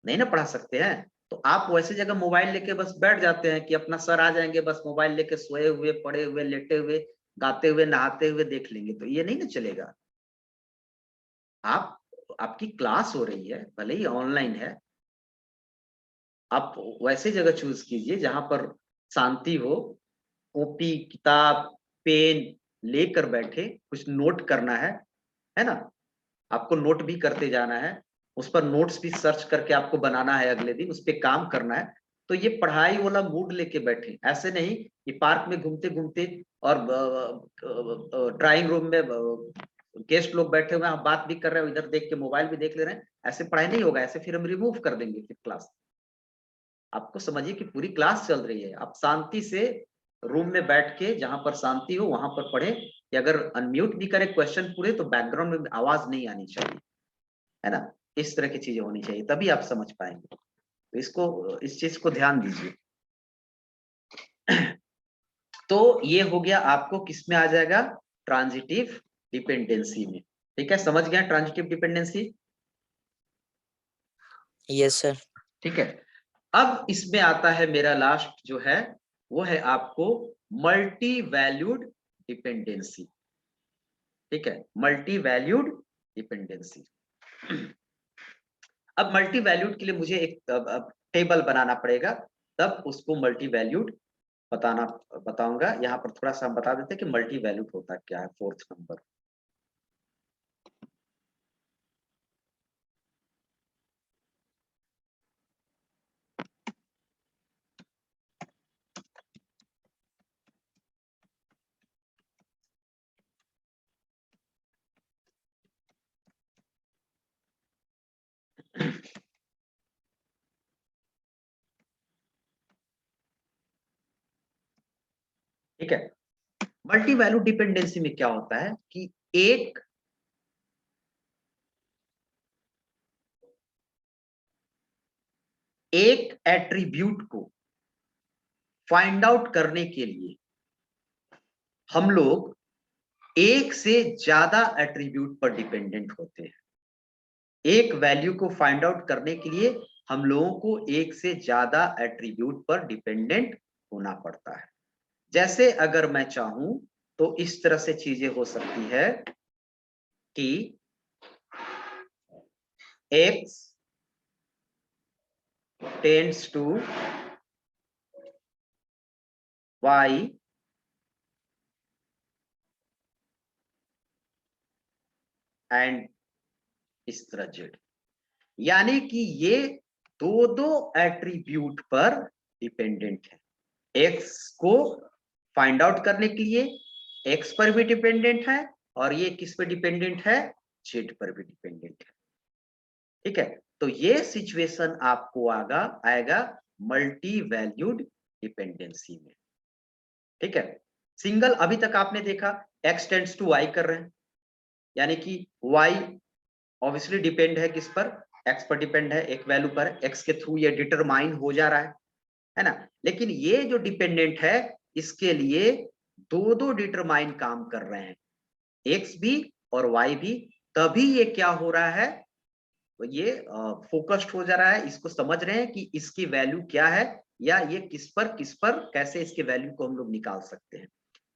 नहीं ना पढ़ा सकते हैं। तो आप वैसे जगह मोबाइल लेके बस बैठ जाते हैं कि अपना सर आ जाएंगे, बस मोबाइल लेके सोए हुए, पड़े हुए, लेटे हुए, गाते हुए, नहाते हुए देख लेंगे, तो ये नहीं ना चलेगा। आपकी क्लास हो रही है, भले ही ऑनलाइन है, आप वैसे जगह चूज कीजिए जहां पर शांति हो, कॉपी किताब पेन लेकर बैठे, कुछ नोट करना है ना? आपको नोट भी करते जाना है, उस पर नोट्स भी सर्च करके आपको बनाना है, अगले दिन उस पर काम करना है। तो ये पढ़ाई वाला मूड लेके बैठे, ऐसे नहीं कि पार्क में घूमते घूमते और ड्राइंग रूम में गेस्ट लोग बैठे हुए हैं, बात भी कर रहे हो, इधर देख के मोबाइल भी देख ले रहे हैं। ऐसे पढ़ाई नहीं होगा, ऐसे फिर हम रिमूव कर देंगे फिर क्लास। आपको समझिए कि पूरी क्लास चल रही है, आप शांति से रूम में बैठ के जहां पर शांति हो वहां पर पढ़े, कि अगर अनम्यूट भी करें क्वेश्चन पूरे तो बैकग्राउंड में आवाज नहीं आनी चाहिए, है ना? इस तरह की चीजें होनी चाहिए, तभी आप समझ पाएंगे। तो इस चीज को ध्यान दीजिए। तो ये हो गया, आपको किसमें आ जाएगा? ट्रांजिटिव डिपेंडेंसी में। ठीक है, समझ गया ट्रांजिटिव डिपेंडेंसी? Yes sir. ठीक है, अब इसमें आता है मेरा लास्ट जो है, वो है आपको मल्टी वैल्यूड डिपेंडेंसी। ठीक है, मल्टी वैल्यूड डिपेंडेंसी। अब मल्टी वैल्यूड के लिए मुझे एक टेबल बनाना पड़ेगा, तब उसको मल्टी वैल्यूड बताऊंगा। यहाँ पर थोड़ा सा हम बता देते हैं कि मल्टी वैल्यूड होता क्या है। 4th नंबर, ठीक है। मल्टी वैल्यूड डिपेंडेंसी में क्या होता है कि एक एट्रीब्यूट को फाइंड आउट करने के लिए हम लोग एक से ज्यादा एट्रीब्यूट पर डिपेंडेंट होते हैं। एक वैल्यू को फाइंड आउट करने के लिए हम लोगों को एक से ज्यादा एट्रीब्यूट पर डिपेंडेंट होना पड़ता है। जैसे अगर मैं चाहूं तो इस तरह से चीजें हो सकती है कि x tends to y and इस तरह z, यानी कि ये दो एट्रीब्यूट पर डिपेंडेंट है। x को फाइंड आउट करने के लिए x पर भी डिपेंडेंट है, और ये किस पर डिपेंडेंट है? z पर भी डिपेंडेंट है। ठीक है, तो ये सिचुएशन आपको आएगा मल्टी वैल्यूड डिपेंडेंसी में। ठीक है, सिंगल अभी तक आपने देखा x टेंड्स टू y कर रहे हैं, यानी कि y ऑब्वियसली डिपेंड है किस पर? x पर डिपेंड है, एक वैल्यू पर, x के थ्रू ये डिटरमाइन हो जा रहा है ना? लेकिन ये जो डिपेंडेंट है, इसके लिए दो डिटरमाइन काम कर रहे हैं, x भी और y भी। तभी ये क्या हो रहा है? तो ये फोकस्ड हो जा रहा है, इसको समझ रहे हैं कि इसकी वैल्यू क्या है, या ये किस पर कैसे इसके वैल्यू को हम लोग निकाल सकते हैं।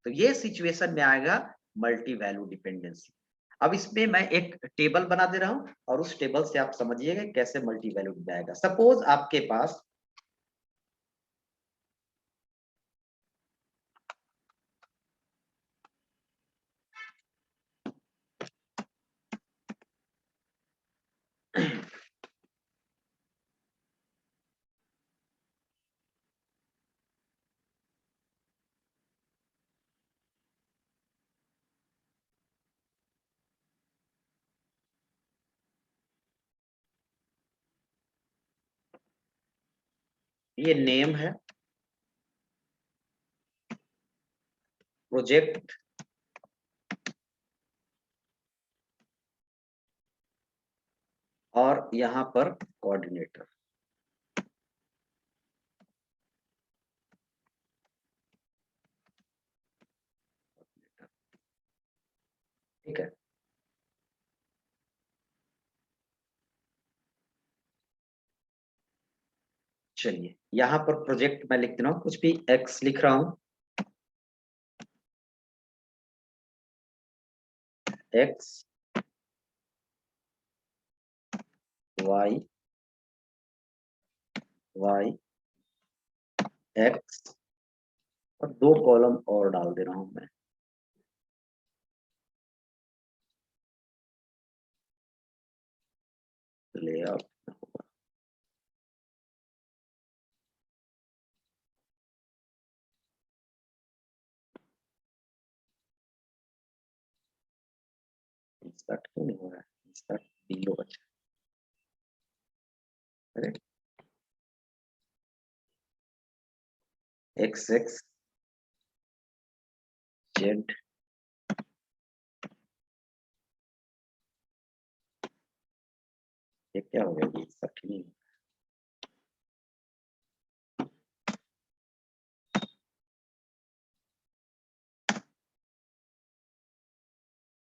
तो ये सिचुएशन में आएगा मल्टी वैल्यू डिपेंडेंसी। अब इसमें मैं एक टेबल बना दे रहा हूं, और उस टेबल से आप समझिएगा कैसे मल्टी वैल्यूड जाएगा। सपोज आपके पास ये नेम है, प्रोजेक्ट और यहां पर कोऑर्डिनेटर। ठीक है, चलिए यहां पर प्रोजेक्ट मैं लिख दे रहा हूं, कुछ भी एक्स लिख रहा हूं, एक्स वाई वाई एक्स और 2 कॉलम और डाल दे रहा हूं मैं। लेआउट इंसर्ट क्यों नहीं हो रहा है, इंसर्ट जीरो बचा। अरे एक्स एक्स जेड ये क्या हो गया, ये इंसर्ट नहीं।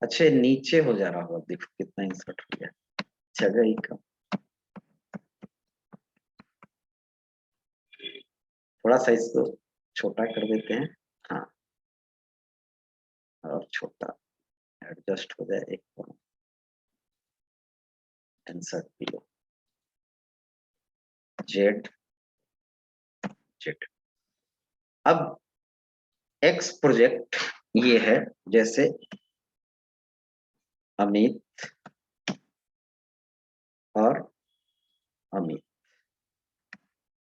अच्छा नीचे हो जा रहा होगा, देखो कितना इंसर्ट हो गया, जगह ही कम। थोड़ा सा इसको छोटा कर देते हैं, हाँ और छोटा एडजस्ट हो जाए एक column, insert below Z Z. अब एक्स प्रोजेक्ट ये है, जैसे अमित और अमित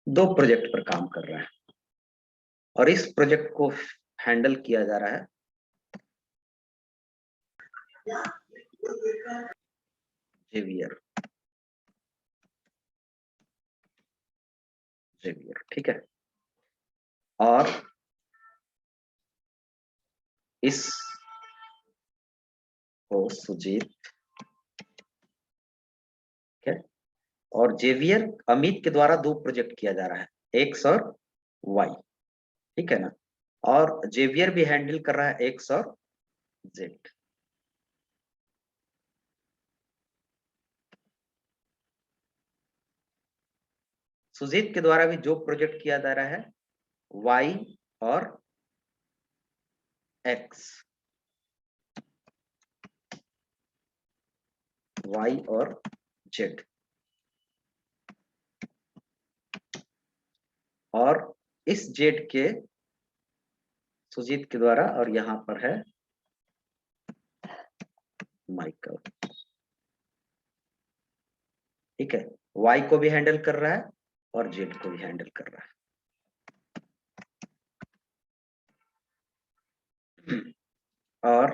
2 प्रोजेक्ट पर काम कर रहा है और इस प्रोजेक्ट को हैंडल किया जा रहा है जेवियर जेवियर। ठीक है, और इस को सुजीत, ठीक है, और जेवियर अमित के द्वारा 2 प्रोजेक्ट किया जा रहा है, एक्स और वाई। ठीक है ना, और जेवियर भी हैंडल कर रहा है एक्स और जेड। सुजीत के द्वारा भी जो प्रोजेक्ट किया जा रहा है वाई और एक्स, वाई और जेड। और इस जेड के सुजीत के द्वारा, और यहां पर है माइकल। ठीक है, वाई को भी हैंडल कर रहा है और जेड को भी हैंडल कर रहा है। और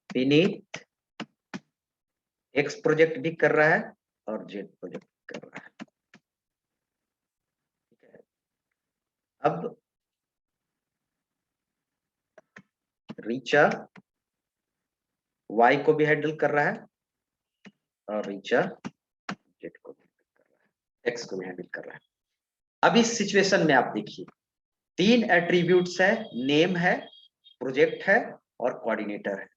विनीत एक्स प्रोजेक्ट भी कर रहा है और जेड प्रोजेक्ट कर रहा है। ठीक है, अब रीचा वाई को भी हैंडल कर रहा है और रीचा जेड को भी हैंडल कर रहा है, एक्स को भी हैंडल कर रहा है। अब इस सिचुएशन में आप देखिए 3 एट्रीब्यूट्स है, नेम है, प्रोजेक्ट है और कोऑर्डिनेटर है।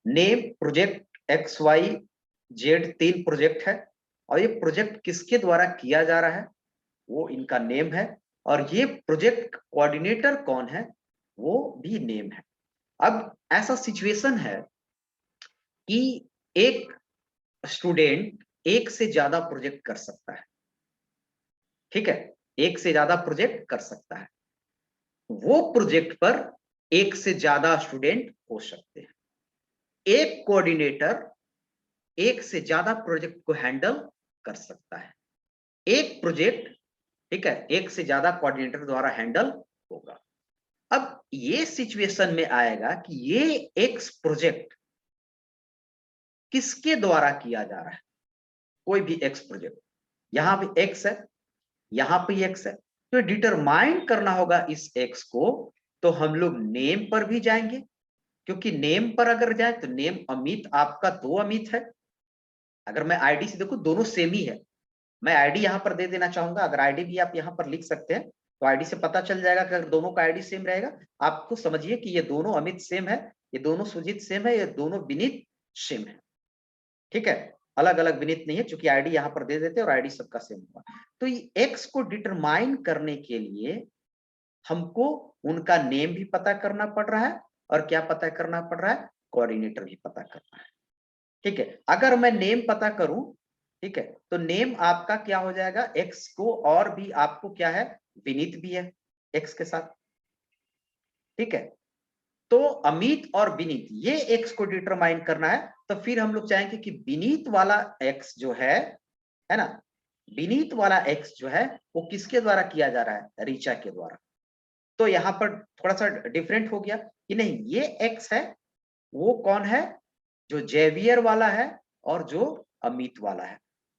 Name project X Y Z 3 project है और ये प्रोजेक्ट किसके द्वारा किया जा रहा है वो इनका नेम है, और ये प्रोजेक्ट कोऑर्डिनेटर कौन है वो भी नेम है। अब ऐसा सिचुएशन है कि एक स्टूडेंट एक से ज्यादा प्रोजेक्ट कर सकता है। ठीक है, एक से ज्यादा प्रोजेक्ट कर सकता है, वो प्रोजेक्ट पर एक से ज्यादा स्टूडेंट हो सकते हैं। एक कोऑर्डिनेटर एक से ज्यादा प्रोजेक्ट को हैंडल कर सकता है। एक प्रोजेक्ट, ठीक है, एक से ज्यादा कोऑर्डिनेटर द्वारा हैंडल होगा। अब ये सिचुएशन में आएगा कि ये एक्स प्रोजेक्ट किसके द्वारा किया जा रहा है, कोई भी एक्स प्रोजेक्ट, यहां भी एक्स है, यहां पे एक्स है, तो डिटरमाइन करना होगा इस x को, तो हम लोग नेम पर भी जाएंगे, क्योंकि नेम पर अगर जाए तो नेम अमित आपका 2 अमित है। अगर मैं आईडी से देखो दोनों सेम ही है, मैं आईडी यहां पर दे देना चाहूंगा, अगर आईडी भी आप यहां पर लिख सकते हैं तो आईडी से पता चल जाएगा कि अगर दोनों का आईडी सेम रहेगा, आपको समझिए कि ये दोनों अमित सेम है, ये दोनों सुजीत सेम है, ये दोनों विनीत सेम है। ठीक है, अलग अलग विनीत नहीं है, क्योंकि आईडी यहां पर दे देते हैं और आईडी सबका सेम हुआ। तो ये एक्स को डिटरमाइन करने के लिए हमको उनका नेम भी पता करना पड़ रहा है और क्या पता करना पड़ रहा है, कोऑर्डिनेटर भी पता करना है। ठीक है, अगर मैं नेम पता करूं, ठीक है, तो नेम आपका क्या हो जाएगा, एक्स को, और भी आपको क्या है, विनीत भी है एक्स के साथ। ठीक है, तो अमित और विनीत ये एक्स को डिटरमाइन करना है, तो फिर हम लोग चाहेंगे कि विनीत वाला एक्स जो है ना, विनीत वाला एक्स जो है वो किसके द्वारा किया जा रहा है, ऋचा के द्वारा। तो यहां पर थोड़ा सा डिफरेंट हो गया कि नहीं, ये एक्स है वो कौन है, जो जेवियर वाला है और जो अमित वाला है,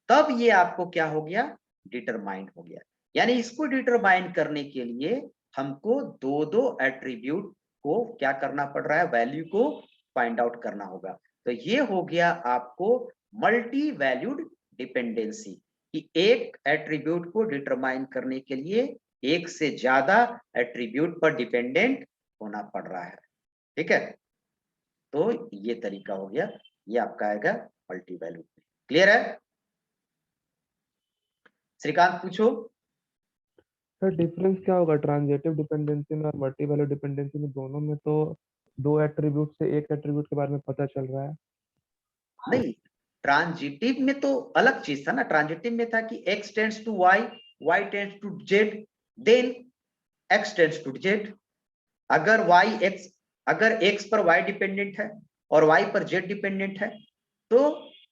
तब ये आपको क्या हो गया, डिटरमाइन हो गया। यानी इसको डिटरमाइन करने के लिए हमको दो दो एट्रीब्यूट को क्या करना पड़ रहा है, वैल्यू को फाइंड आउट करना होगा। तो ये हो गया आपको मल्टी वैल्यूड डिपेंडेंसी, कि एक एट्रीब्यूट को डिटरमाइन करने के लिए एक से ज्यादा एट्रीब्यूट पर डिपेंडेंट होना पड़ रहा है। ठीक है, तो ये तरीका हो गया, ये आपका आएगा मल्टी वैल्यूड। क्लियर है? श्रीकांत पूछो। सर डिफरेंस क्या होगा ट्रांजिटिव डिपेंडेंसी में और मल्टी वैल्यू डिपेंडेंसी में? दोनों में तो 2 एट्रीब्यूट से एक एट्रीब्यूट के बारे में पता चल रहा है। नहीं, ट्रांजिटिव में तो अलग चीज था ना, ट्रांजिटिव में था कि x tends to y, y tends to z, then x tends to z। अगर x पर y डिपेंडेंट है और y पर z डिपेंडेंट है, तो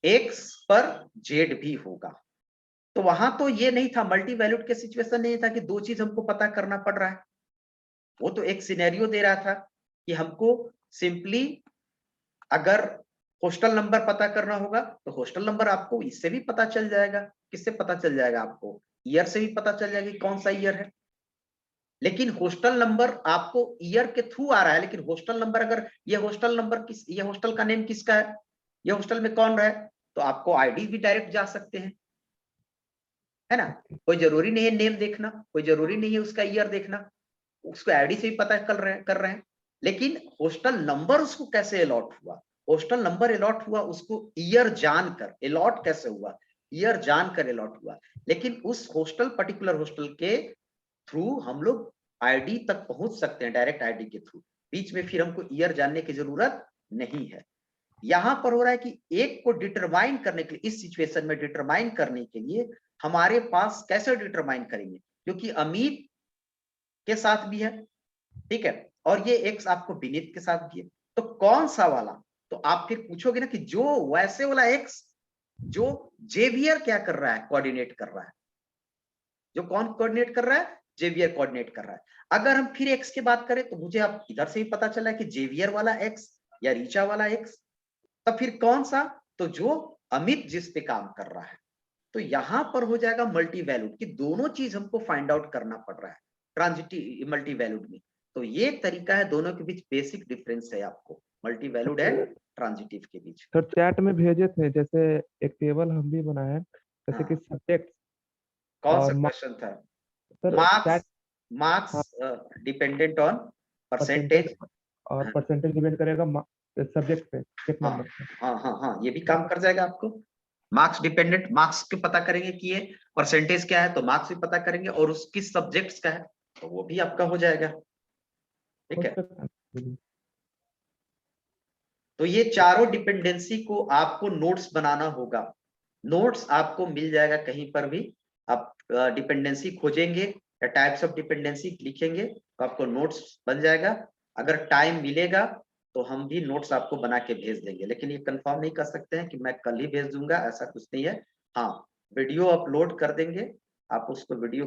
x पर z भी होगा। तो वहां तो ये नहीं था, मल्टी वैल्यूड के सिचुएशन नहीं था कि दो चीज हमको पता करना पड़ रहा है। वो तो एक सिनेरियो दे रहा था कि हमको सिंपली अगर हॉस्टल नंबर पता करना होगा तो हॉस्टल नंबर आपको इससे भी पता चल जाएगा। किससे पता चल जाएगा? आपको ईयर से भी पता चल जाएगा कि कौन सा ईयर है। लेकिन हॉस्टल नंबर आपको ईयर के थ्रू आ रहा है, लेकिन हॉस्टल नंबर, अगर ये हॉस्टल नंबर ये हॉस्टल का नेम किसका है, ये हॉस्टल में कौन रहा है, तो आपको आईडी भी डायरेक्ट जा सकते हैं, है ना। कोई जरूरी नहीं है नेम देखना, कोई जरूरी नहीं है उसका ईयर देखना, उसको आईडी से भी पता कर रहे हैं। लेकिन हॉस्टल नंबर उसको कैसे अलॉट हुआ, हॉस्टल नंबर अलॉट हुआ उसको ईयर जानकर। अलॉट कैसे हुआ? ईयर जानकर अलॉट हुआ। लेकिन उस हॉस्टल, पर्टिकुलर हॉस्टल के थ्रू हम लोग आईडी तक पहुंच सकते हैं, डायरेक्ट आईडी के थ्रू। बीच में फिर हमको ईयर जानने की जरूरत नहीं है। यहां पर हो रहा है कि एक को डिटरमाइन करने के लिए, इस सिचुएशन में डिटरमाइन करने के लिए हमारे पास कैसे डिटरमाइन करेंगे, क्योंकि अमित के साथ भी है, ठीक है, और ये एक्स आपको विनीत के साथ भी है, तो कौन सा वाला? तो आप फिर पूछोगे ना कि जो वैसे वाला एक्स जो जेवियर क्या कर रहा है, कोऑर्डिनेट कर रहा है। जो कौन कोऑर्डिनेट कर रहा है? जेवियर कोऑर्डिनेट कर रहा है। अगर हम फिर एक्स की बात करें तो मुझे अब इधर से ही पता चला है कि जेवियर वाला एक्स या रीचा वाला एक्स, तो फिर कौन सा? तो जो अमित जिस पे काम कर रहा है। तो यहां पर हो जाएगा मल्टी वैल्यूड, कि दोनों चीज हमको फाइंड आउट करना पड़ रहा है ट्रांजिटिव मल्टी वैल्यूड में। तो ये तरीका है, दोनों के बीच बेसिक डिफरेंस है आपको मल्टी वैल्यूड एंड ट्रांजिटिव के बीच। सर चैट में भेजे थे, जैसे एक टेबल हम भी बनाए हैं, जैसे हाँ। कि सब्जेक्ट कौन और सा क्वेश्चन था? सर मार्क्स, हाँ, marks dependent on percentage, percentage. और हाँ परसेंटेज डिपेंड करेगा सब्जेक्ट पे, सब्जेक्ट हाँ नंबर पे। हाँ हाँ हाँ, ये भी काम कर जाएगा आपको। मार्क्स डिपेंडेंट, मार्क्स के पता करेंगे कि ये परसेंटेज क्या है, तो मार्क्स भी पता करेंगे, और उस किस सब्जेक्ट्स का है तो वो भी आपका हो जाएगा। ठीक है, तो ये चारों डिपेंडेंसी को आपको नोट्स बनाना होगा। नोट्स आपको मिल जाएगा कहीं पर भी, आप डिपेंडेंसी खोजेंगे या टाइप्स ऑफ डिपेंडेंसी लिखेंगे तो आपको नोट्स बन जाएगा। अगर टाइम मिलेगा तो हम भी नोट्स आपको बना के भेज देंगे, लेकिन ये कंफर्म नहीं कर सकते हैं कि मैं कल ही भेज दूंगा, ऐसा कुछ नहीं है। हाँ, वीडियो अपलोड कर देंगे, आप उसको वीडियो